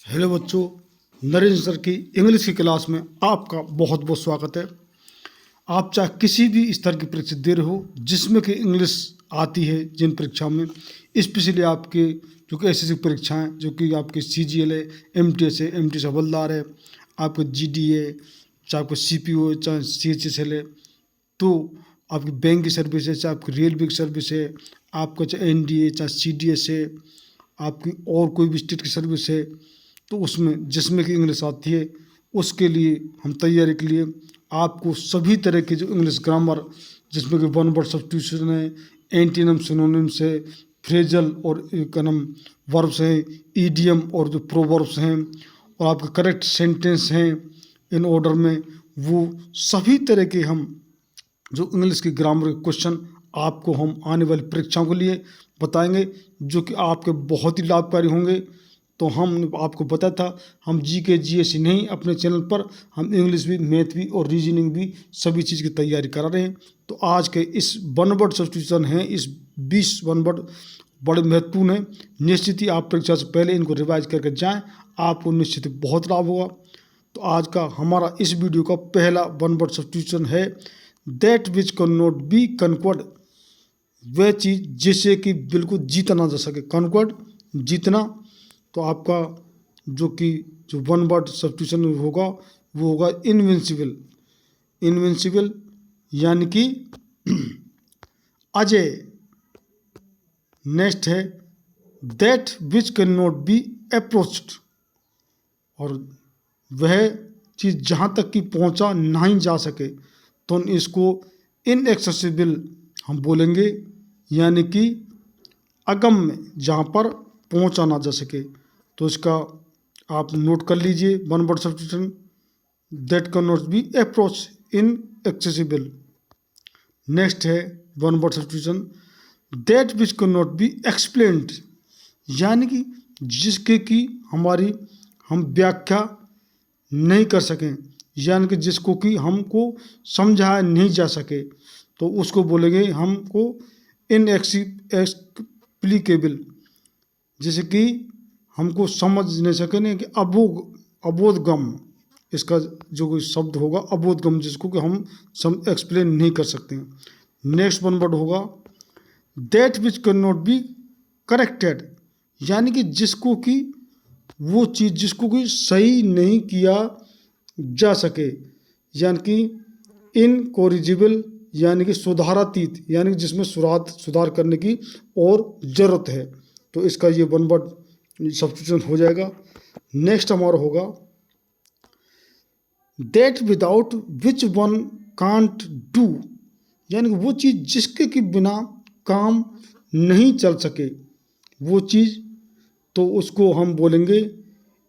Hello बच्चों, Narendra sir की English की क्लास में आपका बहुत बहुत स्वागत है। आप चाहे किसी भी स्तर की परीक्षा दे रहे हो जिसमें कि इंग्लिश आती है, जिन परीक्षाओं में स्पेशली आपके जो कि एसएससी परीक्षाएं जो कि आपके सीजीएल है, एमटीएस है, एमटीएस हवलदार है, आपके जीडीए, चाहे आपको सीपीओ है, चाहे सीएचएसएल है, तो आपकी बैंक की सर्विस है, चाहे आपकी रेलवे की सर्विस है, आपका चाहे एनडीए, चाहे सीडीएस है, आपकी और कोई भी स्टेट की सर्विस है, तो उसमें जिसमें कि इंग्लिश आती है उसके लिए हम तैयारी के लिए आपको सभी तरह के जो इंग्लिश ग्रामर जिसमें कि वन वर्ड सब्स्टिट्यूशन है, एंटीनम सिनोनिम्स है, फ्रेजल और क्या नाम वर्ब्स हैं, ईडियम और जो प्रोवर्ब्स हैं और आपके करेक्ट सेंटेंस हैं इन ऑर्डर में, वो सभी तरह के हम जो इंग्लिश की ग्रामर के क्वेश्चन आपको हम आने वाली परीक्षाओं के लिए बताएंगे जो कि आपके बहुत ही लाभकारी होंगे। तो हम आपको पता था हम जीके जीएस ही नहीं, अपने चैनल पर हम इंग्लिश भी, मैथ भी और रीजनिंग भी सभी चीज़ की तैयारी करा रहे हैं। तो आज के इस वन वर्ड सब्स्टिट्यूशन है, इस 20 वन वर्ड बड़े महत्वपूर्ण हैं। निश्चित ही आप परीक्षा से पहले इनको रिवाइज करके जाएं, आपको निश्चित ही बहुत लाभ होगा। तो आज का हमारा इस वीडियो का पहला वन वर्ड सब्स्टिट्यूशन है that which can not be conquered, वह चीज़ जिसे कि बिल्कुल जीता ना जा सके। कन्क्वर्ड जीतना, तो आपका जो वन वर्ड सब्स्टिट्यूशन होगा वो होगा इनविंसिबल। इनविंसिबल यानी कि अजय। नेक्स्ट है that which can not B approached, और वह चीज़ जहाँ तक कि पहुँचा नहीं जा सके तो इसको इनएक्सेसिबल हम बोलेंगे, यानी कि अगम्य, जहाँ पर पहुँचा ना जा सके। तो इसका आप नोट कर लीजिए one word substitution that can not be approach inaccessible. Next है one word substitution that which can not be explained, यानी कि जिसके कि हम व्याख्या नहीं कर सकें, यानी कि जिसको कि हमको समझाया नहीं जा सके, तो उसको बोलेंगे हमको इनएक्सप्लिकेबल, जैसे कि हमको समझ नहीं सके नहीं कि अबोधगम, इसका जो कोई शब्द होगा अबोधगम, जिसको कि हम एक्सप्लेन नहीं कर सकते हैं। नेक्स्ट वन वर्ड होगा that which can not be corrected, यानी कि जिसको कि वो चीज़ जिसको कि सही नहीं किया जा सके, यानी कि इनकोरिजिबल, यानी कि सुधारातीत, यानी कि जिसमें सुधार करने की और ज़रूरत है। तो इसका ये वन वर्ड सब्स्टिट्यूशन हो जाएगा। नेक्स्ट हमारा होगा that without which one can't do, यानी कि वो चीज़ जिसके के बिना काम नहीं चल सके, वो चीज़, तो उसको हम बोलेंगे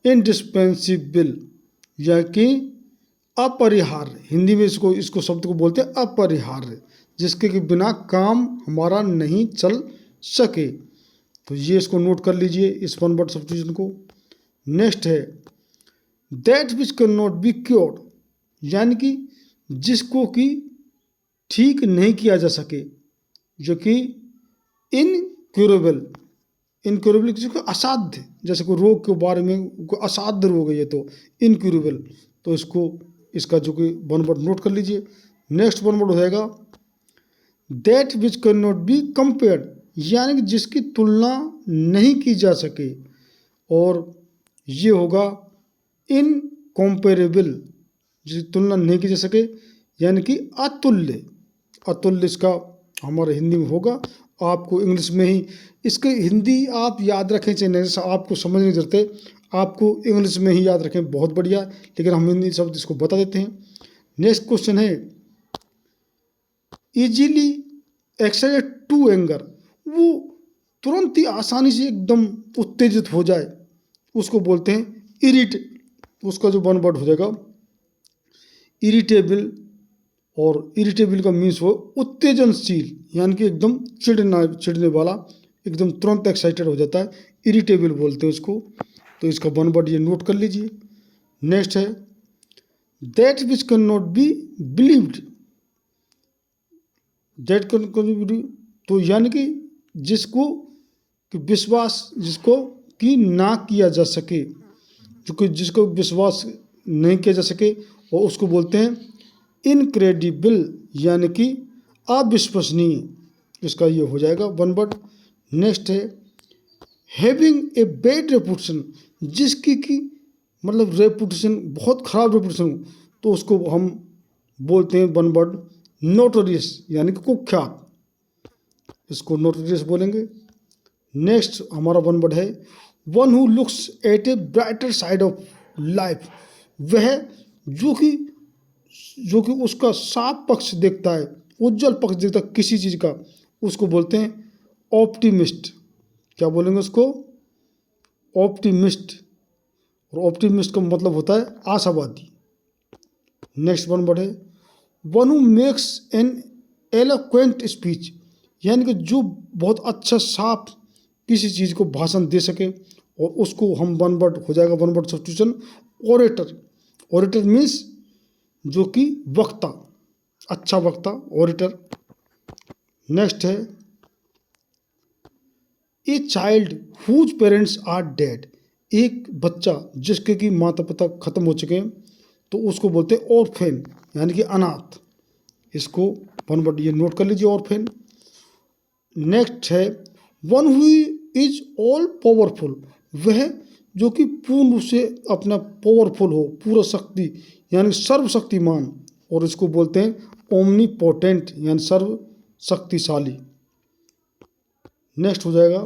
इंडिस्पेंसिबल, या कि अपरिहार्य। हिंदी में इसको शब्द को बोलते हैं अपरिहार्य, जिसके के बिना काम हमारा नहीं चल सके। तो ये इसको नोट कर लीजिए इस वन वर्ड सब्स्टिट्यूशन को। नेक्स्ट है that which can not be cured, यानी कि जिसको कि ठीक नहीं किया जा सके, जो कि इनक्यूरेबल। इनक्यूरेबल जिसको असाध्य, जैसे कोई रोग के बारे में कोई असाध्य रोग है ये, तो इनक्यूरेबल। तो इसका जो कि वन वर्ड नोट कर लीजिए। नेक्स्ट वन वर्ड हो जाएगा that which can not be compared, यानी कि जिसकी तुलना नहीं की जा सके, और ये होगा इनकॉम्पेरेबल, जिसकी तुलना नहीं की जा सके, यानी कि अतुल्य। अतुल्य इसका हमारे हिंदी में होगा। आपको इंग्लिश में ही इसके हिंदी आप याद रखें, चाहे नहीं, आपको समझ नहीं जरूरत, आपको इंग्लिश में ही याद रखें, बहुत बढ़िया, लेकिन हम हिंदी शब्द इसको बता देते हैं। नेक्स्ट क्वेश्चन है इजीली एक्साइटेड टू एंगर, वो तुरंत ही आसानी से एकदम उत्तेजित हो जाए, उसको बोलते हैं इरिटेट। उसका जो वन वर्ड हो जाएगा इरिटेबल, और इरिटेबल का मीन्स हो उत्तेजनशील, यानी कि एकदम चिढ़ने वाला, एकदम तुरंत एक्साइटेड हो जाता है, इरिटेबल बोलते हैं उसको। तो इसका वन वर्ड ये नोट कर लीजिए। नेक्स्ट है that which can not B believed, that can be, तो यानी कि जिसको कि विश्वास, जिसको कि ना किया जा सके, जो कि जिसको विश्वास नहीं किया जा सके, और उसको बोलते हैं इनक्रेडिबल, यानी कि अविश्वसनीय। इसका ये हो जाएगा वन वर्ड। नेक्स्ट है हैविंग ए बैड रेपुटेशन, जिसकी की मतलब रेपुटेशन बहुत खराब रेपुटेशन हो, तो उसको हम बोलते हैं वन वर्ड नोटोरियस, यानी कि कुख्यात। इसको नोटोरियस बोलेंगे। नेक्स्ट हमारा वन वर्ड है one who looks at A brighter side of life, वह जो कि उसका साफ पक्ष देखता है, उज्जवल पक्ष देखता है किसी चीज़ का, उसको बोलते हैं ऑप्टिमिस्ट। क्या बोलेंगे उसको? ऑप्टिमिस्ट। और ऑप्टिमिस्ट का मतलब होता है आशावादी। नेक्स्ट वन वर्ड है one who makes an eloquent speech, यानी कि जो बहुत अच्छा साफ किसी चीज़ को भाषण दे सके, और उसको हम वन वर्ड हो जाएगा one word substitution orator. Orator means जो कि वक्ता, अच्छा वक्ता, ओरेटर। नेक्स्ट है a child whose parents are dead, एक बच्चा जिसके कि माता पिता खत्म हो चुके हैं, तो उसको बोलते हैं ऑर्फेन, यानी कि अनाथ। इसको वन वर्ड ये नोट कर लीजिए, ऑर्फेन। नेक्स्ट है one who is all powerful, वह जो कि पूर्ण रूप से अपना पावरफुल हो, पूरा शक्ति यानी सर्वशक्तिमान, और इसको बोलते हैं ओमनीपोटेंट, यानी सर्व शक्तिशाली। नेक्स्ट हो जाएगा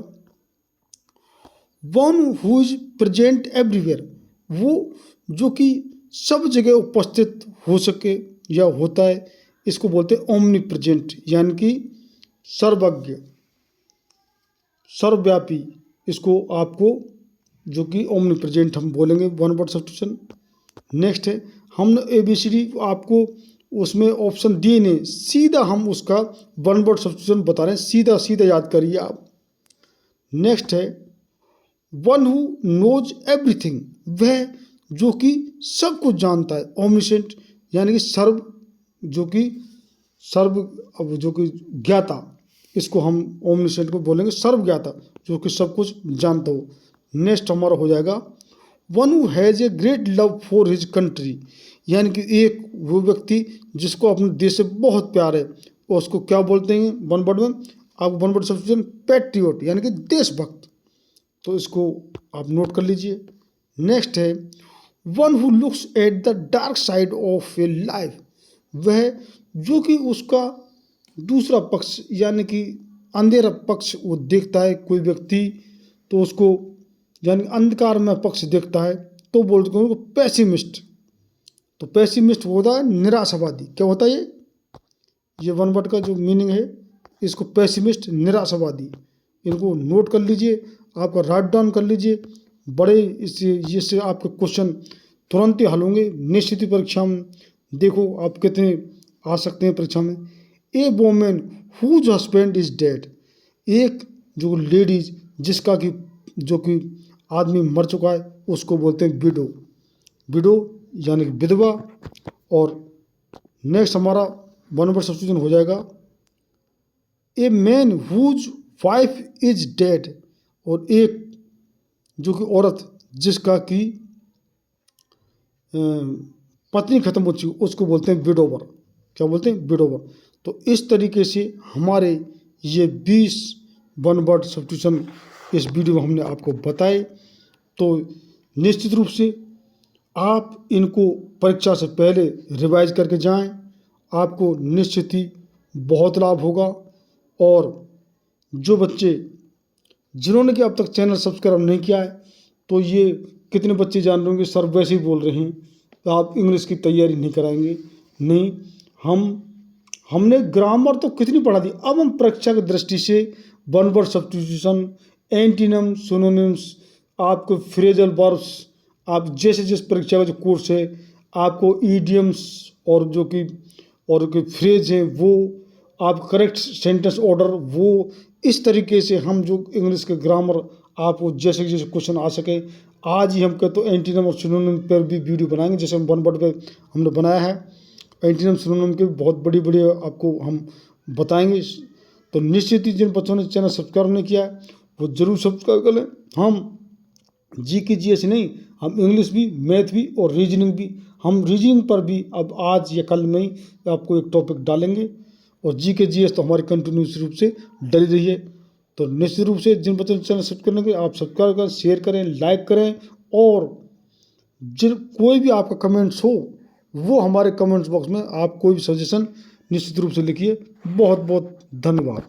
one who is present everywhere, वो जो कि सब जगह उपस्थित हो सके या होता है, इसको बोलते हैं ओमनी प्रेजेंट, यानी कि सर्वज्ञ, सर्वव्यापी। इसको आपको जो कि ओमनी प्रेजेंट हम बोलेंगे वन वर्ड सब्स्टिट्यूशन। नेक्स्ट है हमने ABCD आपको उसमें ऑप्शन दिए नहीं, सीधा हम उसका वन वर्ड सब्स्टिट्यूशन बता रहे हैं, सीधा सीधा याद करिए आप। नेक्स्ट है वन हु नोज एवरीथिंग, वह जो कि सब कुछ जानता है, ओमनिसेंट, यानी कि सर्व जो कि ज्ञाता, इसको हम ओमनिसेंट को बोलेंगे सर्व ज्ञाता, जो कि सब कुछ जानता हो। नेक्स्ट हमारा हो जाएगा one who has a great love for his country, यानी कि एक वो व्यक्ति जिसको अपने देश से बहुत प्यार है, और उसको क्या बोलते हैं वन वर्ड में? आप वन वर्ड सब्स्टिट्यूशन पैट्रियोट, यानी कि देशभक्त। तो इसको आप नोट कर लीजिए। नेक्स्ट है one who looks at the dark side of A life, वह जो कि उसका दूसरा पक्ष यानी कि अंधेरा पक्ष वो देखता है कोई व्यक्ति, तो उसको यानी अंधकार में पक्ष देखता है, तो बोलते हैं पैसिमिस्ट। तो पैसिमिस्ट होता है निराशावादी। क्या होता है ये वन वर्ड का जो मीनिंग है, इसको पैसिमिस्ट, निराशावादी। इनको नोट कर लीजिए, आपका राइट डाउन कर लीजिए। बड़े इससे आपके क्वेश्चन तुरंत ही हल होंगे निश्चित ही परीक्षा में। देखो आप कितने आ सकते हैं परीक्षा में। A women whose husband is dead, एक जो लेडीज जिसका कि जो कि आदमी मर चुका है, उसको बोलते हैं विडो। विडो यानी कि विधवा। और नेक्स्ट हमारा वन वर्ड सब्स्टिट्यूशन हो जाएगा a man whose wife is dead, और एक जो कि औरत जिसका कि पत्नी खत्म हो चुकी, उसको बोलते हैं विडोवर। क्या बोलते हैं? विडोवर। तो इस तरीके से हमारे ये 20 वन वर्ड सब्स्टिट्यूशन इस वीडियो में हमने आपको बताए। तो निश्चित रूप से आप इनको परीक्षा से पहले रिवाइज करके जाएं, आपको निश्चित ही बहुत लाभ होगा। और जो बच्चे जिन्होंने कि अब तक चैनल सब्सक्राइब नहीं किया है, तो ये कितने बच्चे जान रहे होंगे सर वैसे ही बोल रहे हैं, तो आप इंग्लिश की तैयारी नहीं कराएंगे। नहीं, हमने ग्रामर तो कितनी पढ़ा दी, अब हम परीक्षा की दृष्टि से one word substitution, antonym, synonyms, आपको फ्रेजल वर्ब्स, आप जैसे जिस परीक्षा का जो कोर्स है, आपको ईडियम्स और जो कि फ्रेज हैं वो, आप करेक्ट सेंटेंस ऑर्डर, वो इस तरीके से हम जो इंग्लिश के ग्रामर आपको जैसे जैसे क्वेश्चन आ सके, आज ही हम कहते तो एंटीनम और सिनोनिम पर भी वीडियो बनाएंगे, जैसे हम वन वर्ड पे हमने बनाया है। एंटीनम सिनोनिम के बहुत बड़ी बड़ी आपको हम बताएंगे। तो निश्चित ही जिन बच्चों ने चैनल सब्सक्राइब नहीं किया है वो जरूर सब्सक्राइब कर लें। हम जी की जी ऐसे नहीं, हम इंग्लिश भी, मैथ भी और रीजनिंग भी, हम रीजनिंग पर भी अब आज या कल में ही आपको एक टॉपिक डालेंगे। और जी के जीएस तो हमारी कंटिन्यूस रूप से डली रही है। तो निश्चित रूप से जिन बच्चों ने चैनल सब्सक्राइब करने के, आप सब्सक्राइब करें, शेयर करें, लाइक करें, और जिन कोई भी आपका कमेंट्स हो वो हमारे कमेंट्स बॉक्स में आप कोई भी सजेशन निश्चित रूप से लिखिए। बहुत बहुत धन्यवाद।